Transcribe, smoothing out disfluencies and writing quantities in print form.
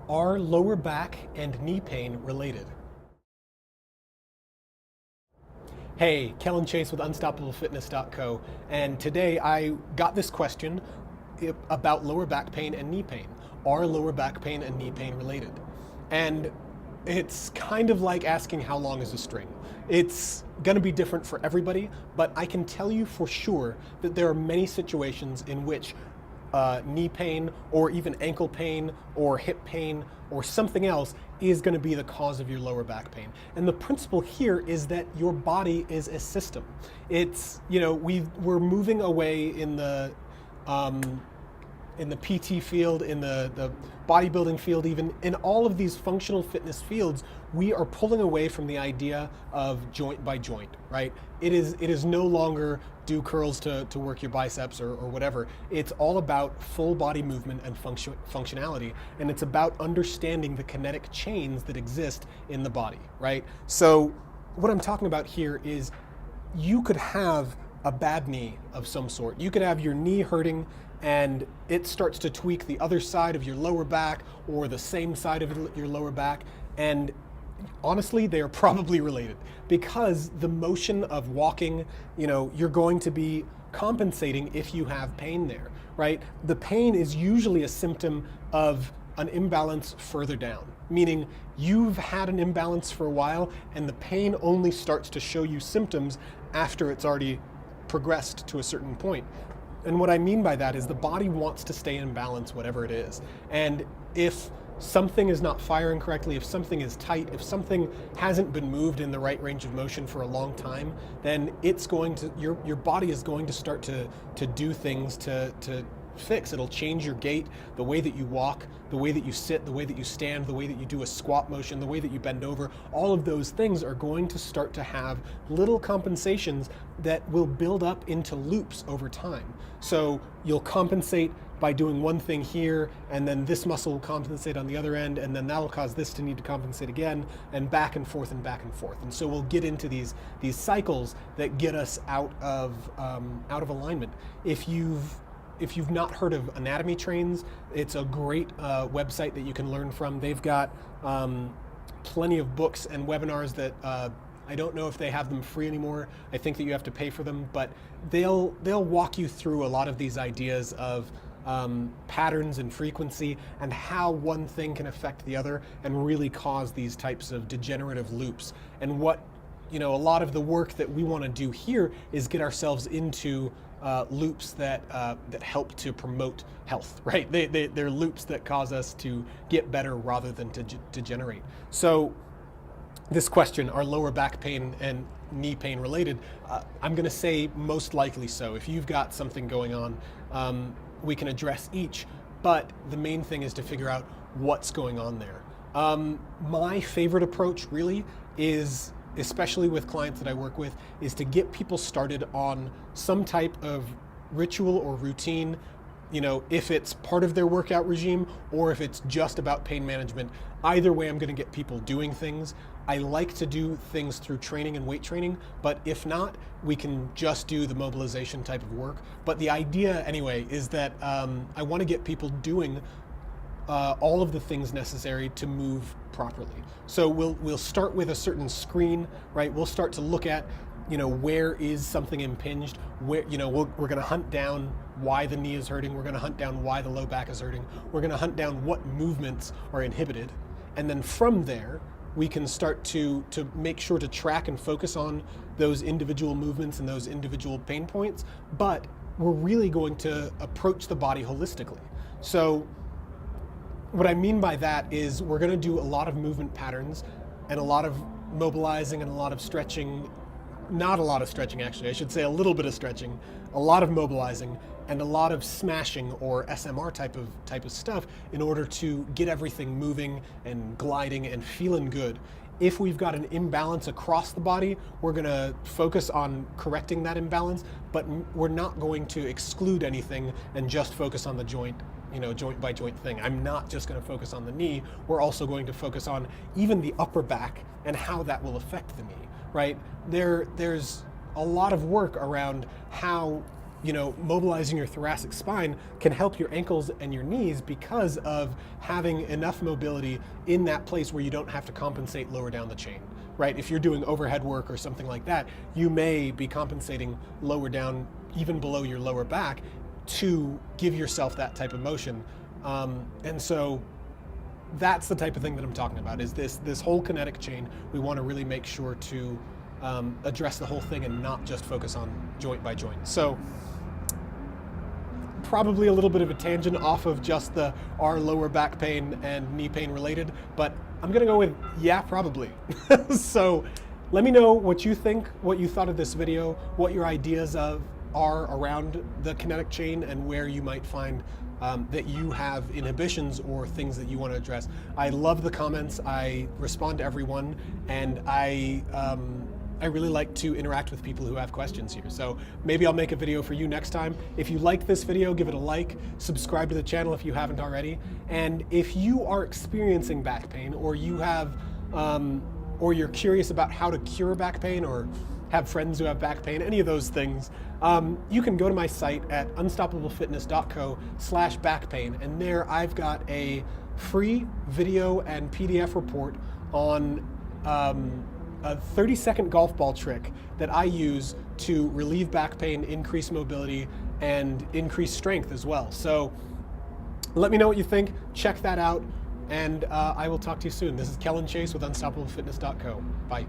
Are lower back and knee pain related? Hey, Kellen Chase with UnstoppableFitness.co, and today I got this question about lower back pain and knee pain. Are lower back pain and knee pain related? And it's kind of like asking how long is a string. It's going to be different for everybody, but I can tell you for sure that there are many situations in which knee pain or even ankle pain or hip pain or something else is going to be the cause of your lower back pain. And the principle here is that your body is a system. It's, we're moving away in the PT field, in the bodybuilding field, even in all of these functional fitness fields, we are pulling away from the idea of joint by joint, right? It is no longer do curls to work your biceps or whatever. It's all about full body movement and functionality, and it's about understanding the kinetic chains that exist in the body, right? So what I'm talking about here is you could have a bad knee of some sort. You could have your knee hurting and it starts to tweak the other side of your lower back or the same side of your lower back, and honestly, they are probably related because the motion of walking, you're going to be compensating if you have pain there, right? The pain is usually a symptom of an imbalance further down, meaning you've had an imbalance for a while and the pain only starts to show you symptoms after it's already progressed to a certain point. And what I mean by that is the body wants to stay in balance, whatever it is. And if something is not firing correctly, if something is tight, if something hasn't been moved in the right range of motion for a long time, then it's going to, your body is going to start to do things to fix. It'll change your gait, the way that you walk, the way that you sit, the way that you stand, the way that you do a squat motion, the way that you bend over. All of those things are going to start to have little compensations that will build up into loops over time. So you'll compensate by doing one thing here, and then this muscle will compensate on the other end, and then that'll cause this to need to compensate again, and back and forth and back and forth. And so we'll get into these cycles that get us out of alignment. If you've not heard of Anatomy Trains, it's a great website that you can learn from. They've got plenty of books and webinars that I don't know if they have them free anymore. I think that you have to pay for them, but they'll walk you through a lot of these ideas of patterns and frequency and how one thing can affect the other and really cause these types of degenerative loops. And what, a lot of the work that we want to do here is get ourselves into loops that help to promote health, right? They're loops that cause us to get better rather than to degenerate. So this question, are lower back pain and knee pain related? I'm going to say most likely so. If you've got something going on, we can address each, but the main thing is to figure out what's going on there. My favorite approach really is, especially with clients that I work with, is to get people started on some type of ritual or routine, if it's part of their workout regime or if it's just about pain management. Either way, I'm going to get people doing things. I like to do things through training and weight training, but if not, we can just do the mobilization type of work. But the idea anyway is that I want to get people doing all of the things necessary to move properly. So we'll start with a certain screen, right? We'll start to look at, where is something impinged? Where, we're going to hunt down why the knee is hurting. We're going to hunt down why the low back is hurting. We're going to hunt down what movements are inhibited, and then from there we can start to make sure to track and focus on those individual movements and those individual pain points. But we're really going to approach the body holistically. So what I mean by that is we're going to do a lot of movement patterns and a lot of mobilizing and a lot of stretching. Not a lot of stretching, actually. I should say a little bit of stretching, a lot of mobilizing, and a lot of smashing or SMR type of stuff in order to get everything moving and gliding and feeling good. If we've got an imbalance across the body, we're going to focus on correcting that imbalance, but we're not going to exclude anything and just focus on the joint by joint thing. I'm not just going to focus on the knee. We're also going to focus on even the upper back and how that will affect the knee, right? There's a lot of work around how mobilizing your thoracic spine can help your ankles and your knees because of having enough mobility in that place where you don't have to compensate lower down the chain, right? If you're doing overhead work or something like that, you may be compensating lower down, even below your lower back, to give yourself that type of motion. And so that's the type of thing that I'm talking about, is this whole kinetic chain. We want to really make sure to address the whole thing and not just focus on joint by joint. So probably a little bit of a tangent off of just our lower back pain and knee pain related, but I'm gonna go with yeah, probably. So let me know what you think, what you thought of this video, what your ideas are around the kinetic chain, and where you might find that you have inhibitions or things that you want to address. I love the comments. I respond to everyone, and I really like to interact with people who have questions here. So maybe I'll make a video for you next time. If you like this video, give it a like, subscribe to the channel if you haven't already. And if you are experiencing back pain, or you have, or you're curious about how to cure back pain, or have friends who have back pain, any of those things, you can go to my site at unstoppablefitness.co/backpain, and there I've got a free video and PDF report on a 30-second golf ball trick that I use to relieve back pain, increase mobility, and increase strength as well. So let me know what you think, check that out, and I will talk to you soon. This is Kellen Chase with unstoppablefitness.co. Bye.